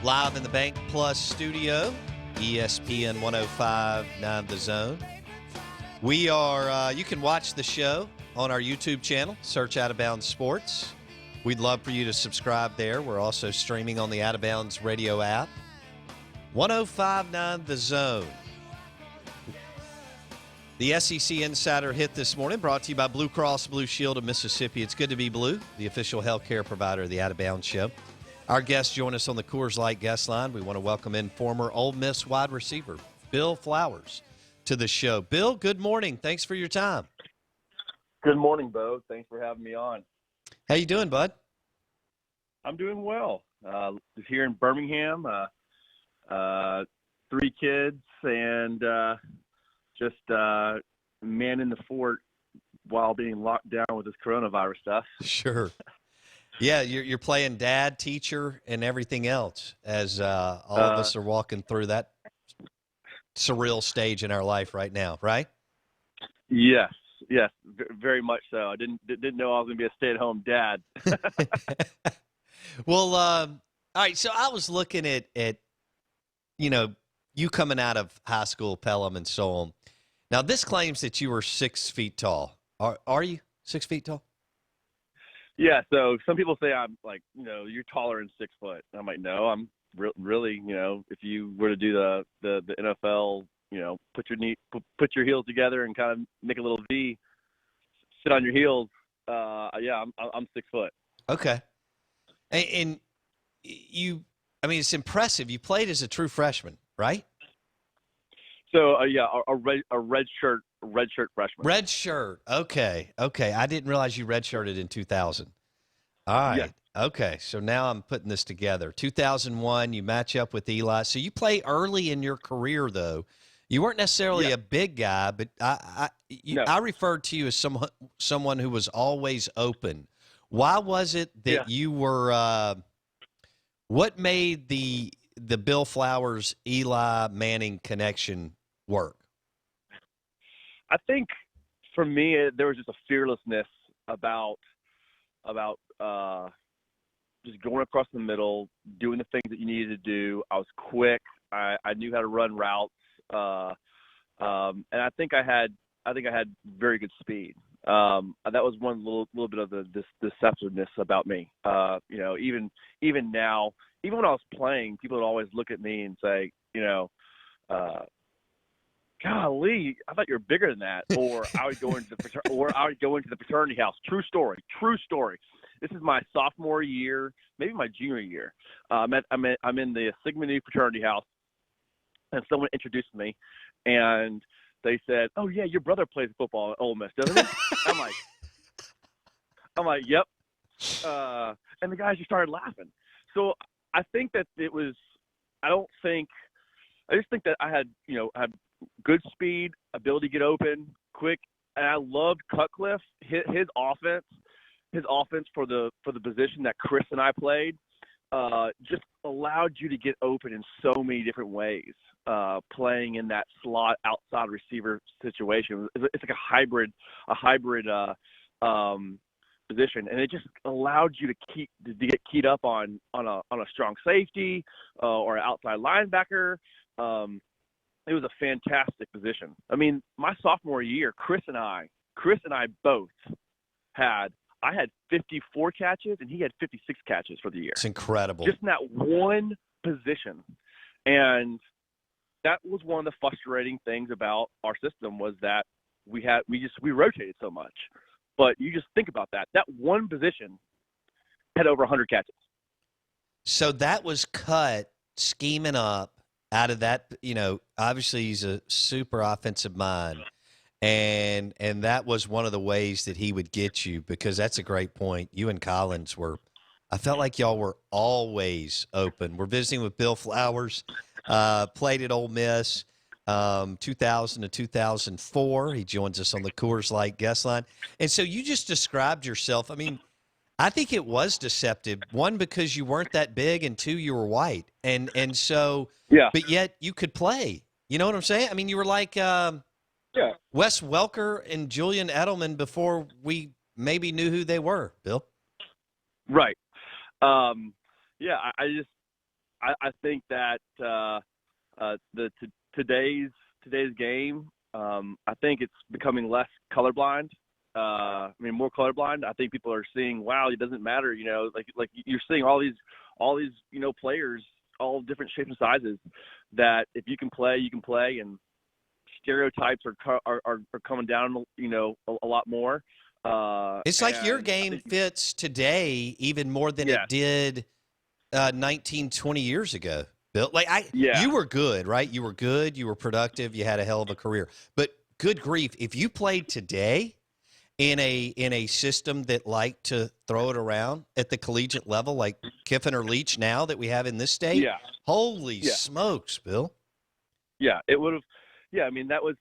Live in the Bank Plus studio, ESPN 105.9 The Zone. We are, you can watch the show on our YouTube channel, search Out of Bounds Sports. We'd love for you to subscribe there. We're also streaming on the Out of Bounds radio app. 105.9 The Zone. The SEC Insider Hit this morning brought to you by Blue Cross Blue Shield of Mississippi. It's good to be blue, the official healthcare provider of the Out of Bounds show. Our guests join us on the Coors Light guest line. We want to welcome in former Ole Miss wide receiver Bill Flowers to the show. Bill, good morning. Thanks for your time. Good morning, Bo. Thanks for having me on. How you doing, bud? I'm doing well. Here in Birmingham, 3 kids, and just manning the fort while being locked down with this coronavirus stuff. Sure. Yeah, you're playing dad, teacher, and everything else as all of us are walking through that surreal stage in our life right now, right? Yes, very much so. I didn't know I was going to be a stay-at-home dad. Well, all right, so I was looking at you coming out of high school, Pelham, and so on. Now, this claims that you were 6 feet tall. Are you 6 feet tall? Yeah, so some people say I'm like, you're taller than 6 foot. I'm like, no, I'm really, if you were to do the NFL, put your heels together and kind of make a little V, sit on your heels. Yeah, I'm 6 foot. Okay, and you, I mean, it's impressive. You played as a true freshman, right? So yeah, a red shirt freshman. Red shirt. Okay. I didn't realize you redshirted in 2000. All right. Yeah. Okay. So now I'm putting this together. 2001, you match up with Eli. So you play early in your career, though. You weren't necessarily a big guy, but I referred to you as someone who was always open. Why was it that you were? What made the Bill Flowers Eli Manning connection work? I think for me, there was just a fearlessness about just going across the middle, doing the things that you needed to do. I was quick. I knew how to run routes, and I think I had very good speed. That was one little bit of the deceptiveness about me. Even now, even when I was playing, people would always look at me and say, golly, I thought you were bigger than that. Or I would go into the fraternity house. True story. This is my sophomore year, maybe my junior year. I'm in the Sigma Nu fraternity house, and someone introduced me, and they said, "Oh yeah, your brother plays football at Ole Miss, doesn't he?" I'm like, "Yep." And the guys just started laughing. So I think that it was. I just think that I had good speed, ability to get open, quick, and I loved Cutcliffe. His offense for the position that Chris and I played, just allowed you to get open in so many different ways. Playing in that slot outside receiver situation, it's like a hybrid position, and it just allowed you to get keyed up on a strong safety or an outside linebacker. It was a fantastic position. I mean, my sophomore year, Chris and I both had 54 catches, and he had 56 catches for the year. It's incredible. Just in that one position. And that was one of the frustrating things about our system was that we rotated so much. But you just think about that. That one position had over 100 catches. So that was cut scheming up out of that, obviously he's a super offensive mind. And that was one of the ways that he would get you, because that's a great point. You and Collins I felt like y'all were always open. We're visiting with Bill Flowers, played at Ole Miss 2000 to 2004. He joins us on the Coors Light guest line. And so you just described yourself. I mean, I think it was deceptive. One, because you weren't that big, and two, you were white. And so, but yet you could play. You know what I'm saying? I mean, you were like Wes Welker and Julian Edelman before we maybe knew who they were, Bill. Right. I just I think that today's game, I think it's becoming less colorblind. More colorblind. I think people are seeing, wow, it doesn't matter, like you're seeing all these players, all different shapes and sizes, that if you can play, you can play, and stereotypes are coming down, a lot more. It's like your game fits today even more than it did 19, 20 years ago, Bill. You were good, right? You were good. You were productive. You had a hell of a career. But good grief, if you played today in a system that liked to throw it around at the collegiate level, like Kiffin or Leach now that we have in this state, holy smokes, Bill. Yeah, it would have. Yeah, I mean, that was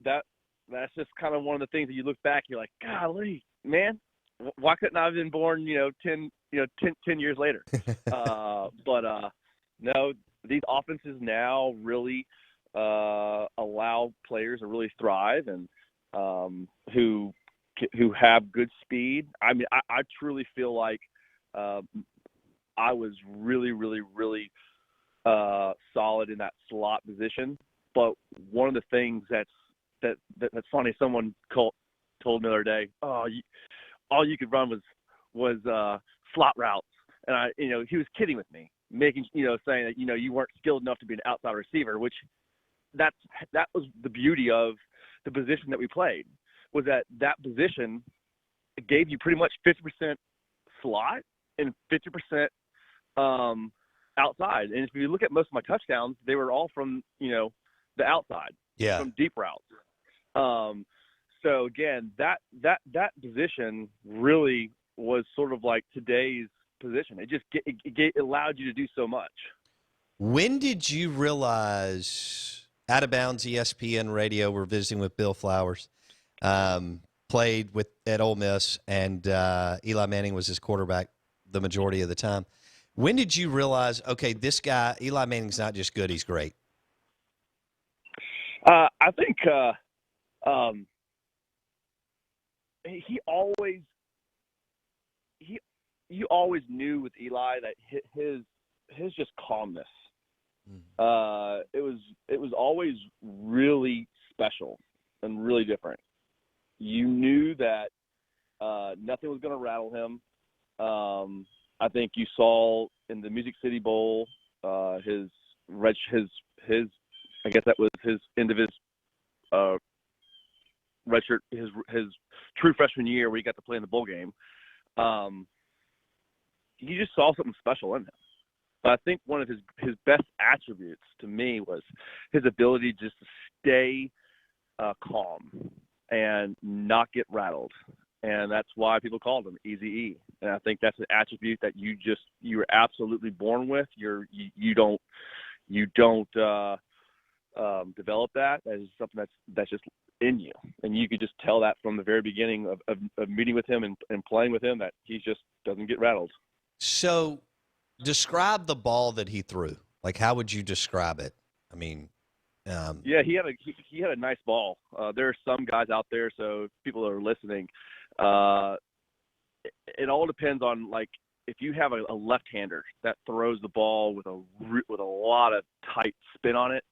that. That's just kind of one of the things that you look back, you're like, golly, man, why couldn't I have been born, 10 years later? No, these offenses now really allow players to really thrive, and who have good speed. I mean, I truly feel like I was really, really, really solid in that slot position. But one of the things that's funny, someone told me the other day, all you could run was slot routes, and he was kidding with me, saying that you weren't skilled enough to be an outside receiver, which that was the beauty of the position that we played, was that position gave you pretty much 50% slot and 50% outside. And if you look at most of my touchdowns, they were all from the outside, from deep routes. So again, that position really was sort of like today's position. It just it allowed you to do so much. When did you realize, Out of Bounds ESPN Radio, we're visiting with Bill Flowers, played at Ole Miss, and Eli Manning was his quarterback the majority of the time. When did you realize, okay, this guy, Eli Manning's not just good, he's great? I think you always knew with Eli that his just calmness. It was always really special and really different. You knew that nothing was going to rattle him. I think you saw in the Music City Bowl his I guess that was his end of his redshirt, his true freshman year, where he got to play in the bowl game. You just saw something special in him. But I think one of his best attributes to me was his ability just to stay calm and not get rattled. And that's why people called him Easy E. And I think that's an attribute that you're absolutely born with. You don't develop that. That is something that's just in you, and you could just tell that from the very beginning of meeting with him and playing with him, that he just doesn't get rattled. So, describe the ball that he threw. Like, how would you describe it? I mean, yeah, he had a nice ball. There are some guys out there, so if people are listening, it all depends on, like, if you have a left-hander that throws the ball with a lot of tight spin on it,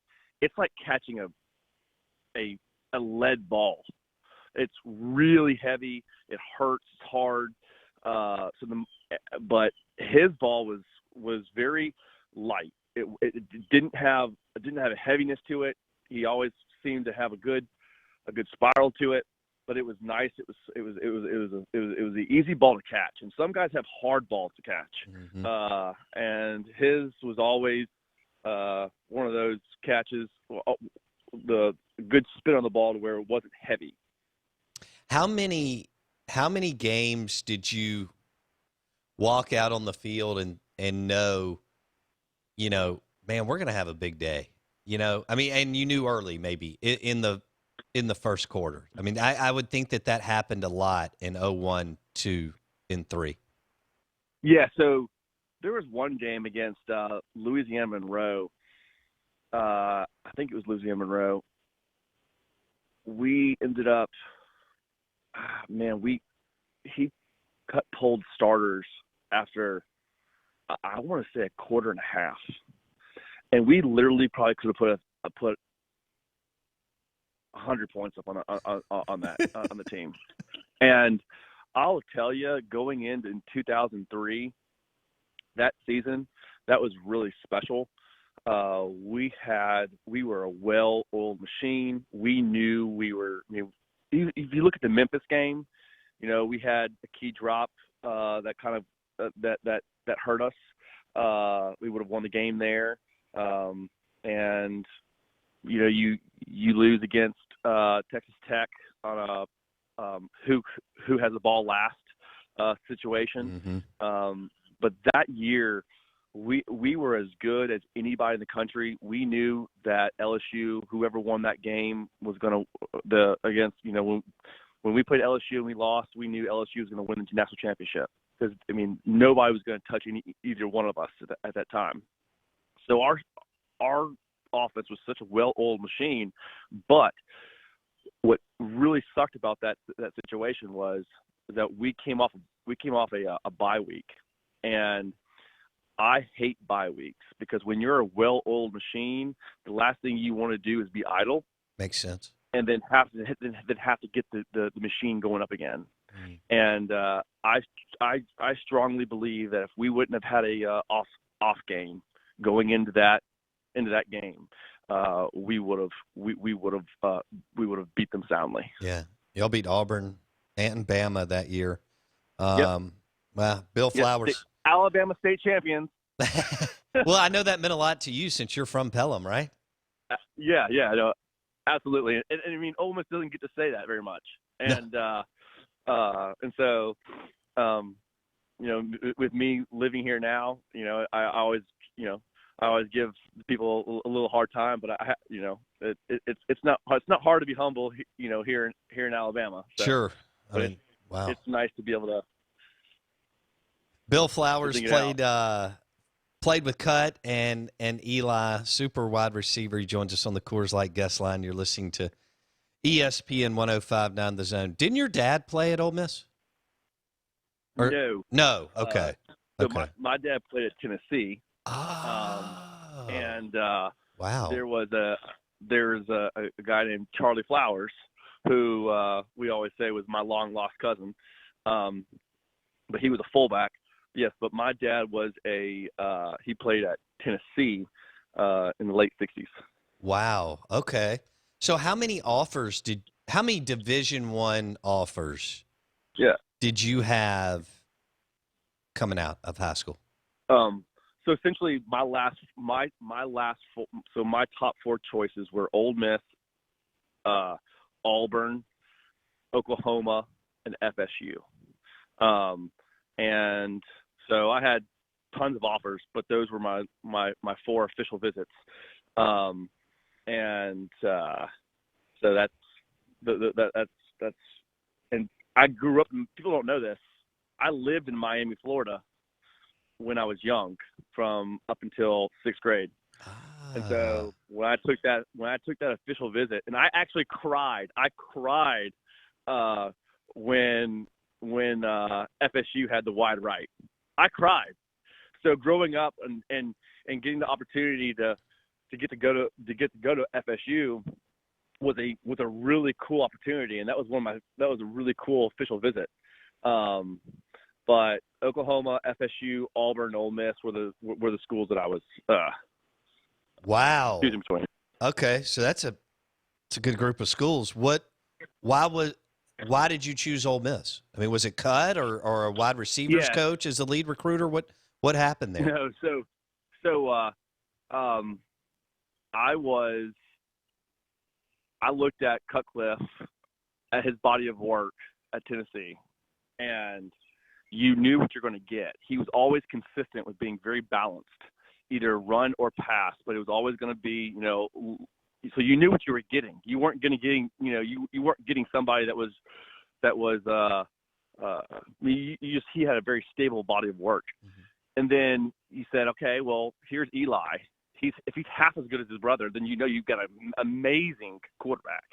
it's like catching a lead ball. It's really heavy. It hurts. It's hard. But his ball was very light. It didn't have a heaviness to it. He always seemed to have a good spiral to it. But it was nice. It was the easy ball to catch. And some guys have hard balls to catch. Mm-hmm. And his was always one of those catches, the good spin on the ball to where it wasn't heavy. How many games did you walk out on the field and know, man, we're going to have a big day? I mean, and you knew early, maybe in the first quarter. I mean, I would think that happened a lot in 01, 2, and 3. Yeah, so there was one game against Louisiana Monroe. I think it was Louisiana Monroe. We ended up, he pulled starters after, I want to say, a quarter and a half. and we literally probably could have put 100 points up on that on the team. And I'll tell you, going into 2003, that season, that was really special. We were a well-oiled machine. We knew we were. If you look at the Memphis game, we had a key drop that kind of that hurt us. We would have won the game there, and you lose against Texas Tech on a who has the ball last situation. Mm-hmm. But that year, we were as good as anybody in the country. We knew that LSU, whoever won that game, was going to against when we played LSU and we lost, we knew LSU was going to win the national championship because nobody was going to touch either one of us at that time. So our offense was such a well-oiled machine, but what really sucked about that situation was that we came off a bye week, and I hate bye weeks because when you're a well-oiled machine, the last thing you want to do is be idle. Makes sense. And then have to get the machine going up again. Mm. And I strongly believe that if we wouldn't have had a off game going into that game, we would have beat them soundly. Yeah, y'all beat Auburn and Bama that year. Yep. Well, Bill Flowers, Alabama state champions. Well, I know that meant a lot to you since you're from Pelham, right? Yeah, no, absolutely. And Ole Miss doesn't get to say that very much. And No. And so, with me living here now, I always give people a little hard time, but it's not hard to be humble, here in Alabama. So, Sure. Wow. It's nice to be able to. Bill Flowers played with Cut and Eli, super wide receiver. He joins us on the Coors Light guest line. You're listening to ESPN 105.9 The Zone. Didn't your dad play at Ole Miss? No. Okay. So okay. My dad played at Tennessee. Oh. And wow. There's a guy named Charlie Flowers who we always say was my long lost cousin, but he was a fullback. Yes, but my dad was he played at Tennessee in the late '60s. Wow. Okay. So how many Division I offers? Yeah. Did you have coming out of high school? So essentially, my top four choices were Ole Miss, Auburn, Oklahoma, and FSU. And so I had tons of offers, but those were my four official visits. So that's and I grew up. And people don't know this. I lived in Miami, Florida, when I was young, from up until sixth grade. And so when I took that official visit, and I actually cried. I cried when FSU had the wide right. I cried. So growing up and getting the opportunity to go to FSU was a really cool opportunity, and that was a really cool official visit. But Oklahoma, FSU, Auburn, Ole Miss were the schools that I was wow. choosing between. Okay, so it's a good group of schools. Why did you choose Ole Miss? I mean, was it Cut or a wide receivers coach as the lead recruiter? What happened there? No, I looked at Cutcliffe, at his body of work at Tennessee, and you knew what you're going to get. He was always consistent with being very balanced, either run or pass, but it was always going to be, so you knew what you were getting. You weren't getting you weren't getting somebody that was he had a very stable body of work. Mm-hmm. And then you said, okay, well, here's Eli. If he's half as good as his brother, then you've got an amazing quarterback.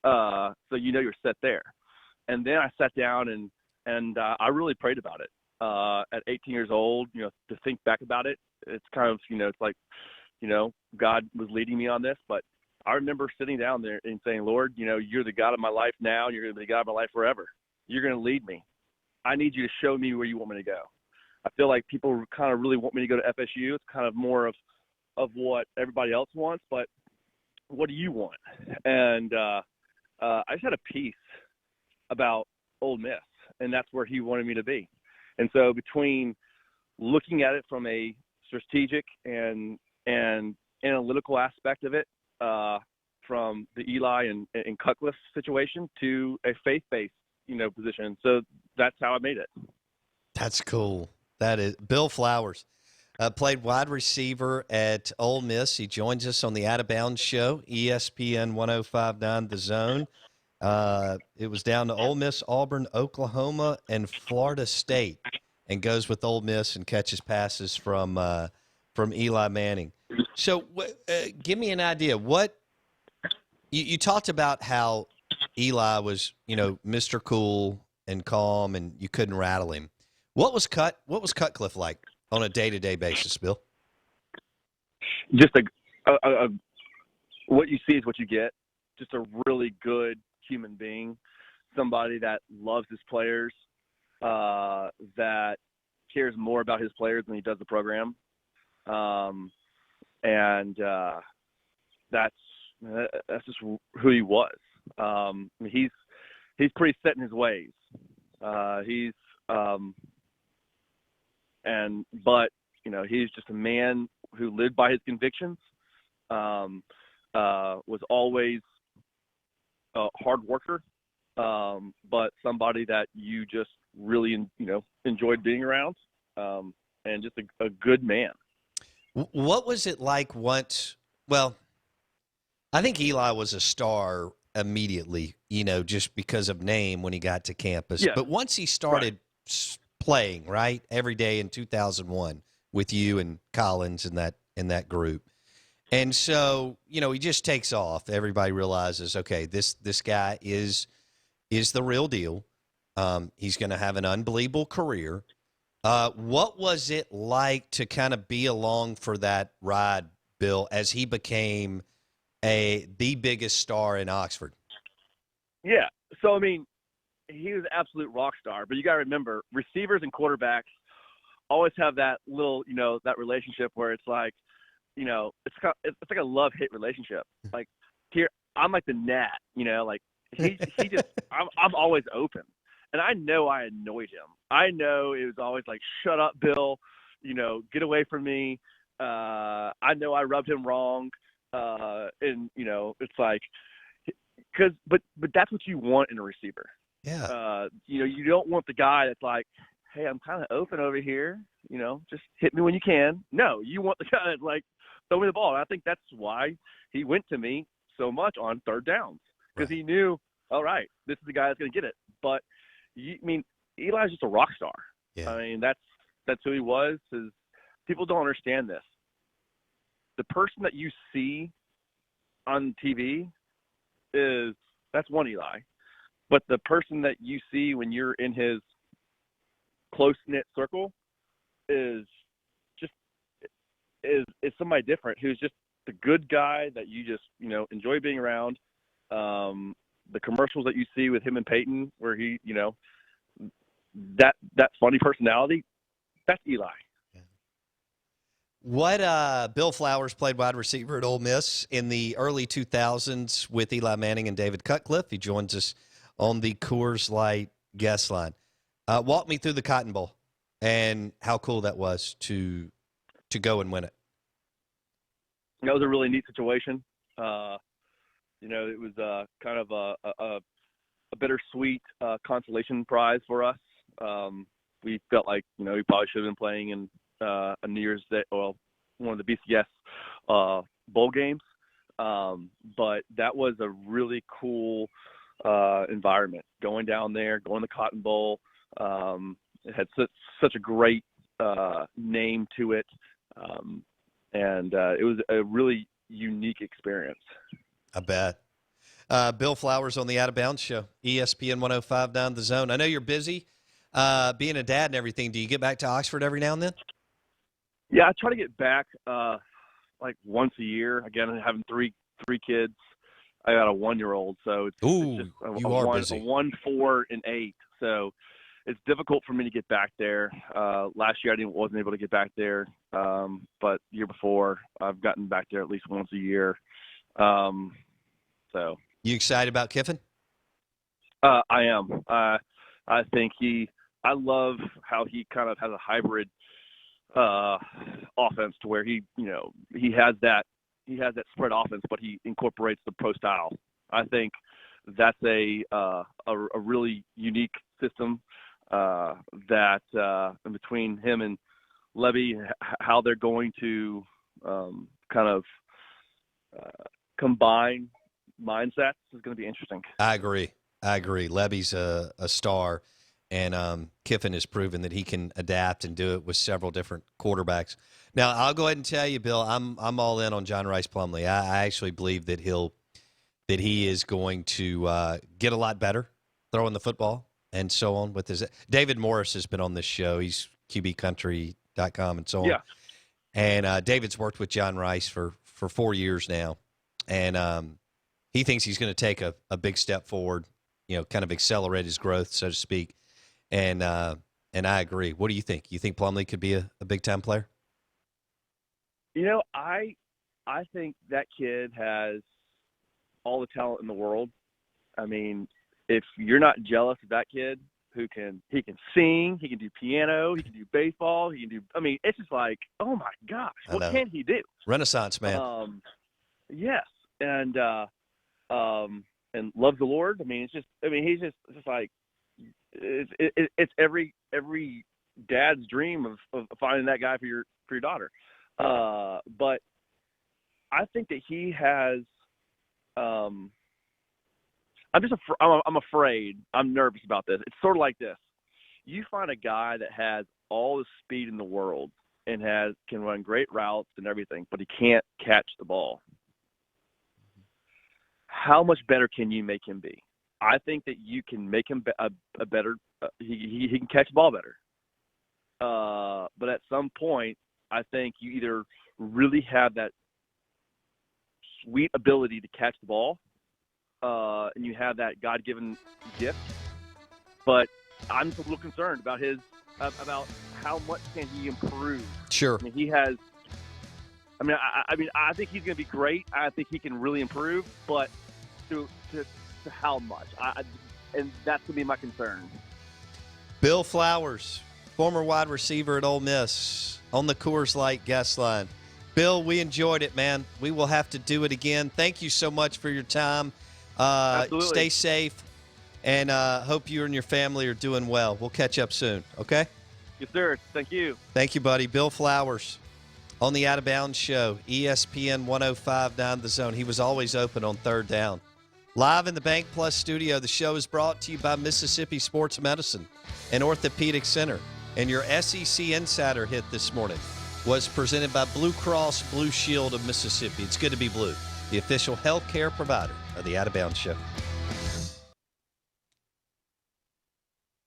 So you're set there. And then I sat down and I really prayed about it. At 18 years old, to think back about it, it's kind of, it's like God was leading me on this, but I remember sitting down there and saying, Lord, you're the God of my life now. You're going to be the God of my life forever. You're going to lead me. I need you to show me where you want me to go. I feel like people kind of really want me to go to FSU. It's kind of more of what everybody else wants, but what do you want? And I just had a peace about Ole Miss, and that's where he wanted me to be. And so between looking at it from a strategic and analytical aspect of it, from the Eli and Cutcliffe situation to a faith-based, position. So that's how I made it. That's cool. That is Bill Flowers. Played wide receiver at Ole Miss. He joins us on the Out of Bounds show, ESPN 105.9 The Zone. It was down to Ole Miss, Auburn, Oklahoma, and Florida State, and goes with Ole Miss and catches passes from Eli Manning. So give me an idea. What you talked about how Eli was, Mr. Cool and calm, and you couldn't rattle him. What was Cutcliffe like on a day-to-day basis, Bill? Just a what you see is what you get. Just a really good human being, somebody that loves his players, that cares more about his players than he does the program, and that's just who he was. He's pretty set in his ways. He's just a man who lived by his convictions, was always a hard worker, but somebody that you just really, enjoyed being around, and just a good man. What was it like once? Well, I think Eli was a star immediately, just because of name when he got to campus. Yeah. But once he started playing, right, every day in 2001 with you and Collins and that group. And so, he just takes off. Everybody realizes, okay, this guy is the real deal. He's going to have an unbelievable career. What was it like to kind of be along for that ride, Bill, as he became the biggest star in Oxford? Yeah. So, he was an absolute rock star, but you got to remember, receivers and quarterbacks always have that little, that relationship where it's like, it's like a love-hate relationship. Like, here, I'm like the gnat, like he just, I'm always open. And I know I annoyed him. I know it was always like, shut up, Bill, get away from me. I know I rubbed him wrong. And, it's like, but that's what you want in a receiver. Yeah. You don't want the guy that's like, hey, I'm kind of open over here, just hit me when you can. No, you want the guy that's like, throw me the ball. And I think that's why he went to me so much on third downs, because he knew, all right, this is the guy that's going to get it. But Eli's just a rock star. Yeah. That's who he was. People don't understand this. The person that you see on TV that's one Eli, but the person that you see when you're in his close-knit circle is somebody different, who's just the good guy that you just, enjoy being around. The commercials that you see with him and Peyton, where he, that funny personality, that's Eli. What Bill Flowers played wide receiver at Ole Miss in the early 2000s with Eli Manning and David Cutcliffe. He joins us on the Coors Light guest line. Walk me through the Cotton Bowl and how cool that was to go and win it. That was a really neat situation. It was kind of a bittersweet consolation prize for us. We felt like, we probably should have been playing in a New Year's Day, well, one of the BCS bowl games. But that was a really cool environment, going down there, going to the Cotton Bowl. It had such a great name to it. And it was a really unique experience. I bet. Bill Flowers on the Out of Bounds show, ESPN 105.9 The Zone. I know you're busy being a dad and everything. Do you get back to Oxford every now and then? Yeah, I try to get back. like once a year. Again, having three kids. I got a 1-year-old, so it's just you are busy. a 1, 4, and 8. So it's difficult for me to get back there. Last year I wasn't able to get back there, but year before I've gotten back there at least once a year. So you excited about Kiffin? I am. I think I love how he kind of has a hybrid offense to where he has that spread offense, but he incorporates the pro style. I think that's a really unique system that in between him and Levy, how they're going to kind of combine mindsets is going to be interesting. I agree. Levy's a star, and Kiffin has proven that he can adapt and do it with several different quarterbacks. Now, I'll go ahead and tell you, Bill, I'm all in on John Rice Plumlee. I actually believe that he is going to get a lot better throwing the football and so on. With his David Morris has been on this show. He's QBCountry.com and so on. Yeah. And David's worked with John Rice for 4 years now, and he thinks he's going to take a big step forward, kind of accelerate his growth, so to speak. And I agree. What do you think? You think Plumlee could be a big-time player? I think that kid has all the talent in the world. I mean, if you're not jealous of that kid he can sing, he can do piano, he can do baseball, it's just like, oh my gosh, what can he do? Renaissance man. Yes. And loves the Lord. He's just like, it's every dad's dream of finding that guy for your daughter. But I think that he has. I'm afraid. I'm nervous about this. It's sort of like this: you find a guy that has all the speed in the world and can run great routes and everything, but he can't catch the ball. How much better can you make him be? I think that you can make him a better. He can catch the ball better. But at some point, I think you either really have that sweet ability to catch the ball, and you have that God-given gift. But I'm just a little concerned about about how much can he improve. Sure. He has. I think he's going to be great. I think he can really improve, but to how much? And that's going to be my concern. Bill Flowers, former wide receiver at Ole Miss, on the Coors Light guest line. Bill, we enjoyed it, man. We will have to do it again. Thank you so much for your time. Absolutely. Stay safe, and hope you and your family are doing well. We'll catch up soon, okay? Yes, sir. Thank you. Thank you, buddy. Bill Flowers on the Out of Bounds Show, ESPN 105.9 The Zone. He was always open on third down. Live in the Bank Plus studio, the show is brought to you by Mississippi Sports Medicine and Orthopedic Center. And your SEC Insider hit this morning was presented by Blue Cross Blue Shield of Mississippi. It's good to be blue, the official health care provider of the Out of Bounds Show.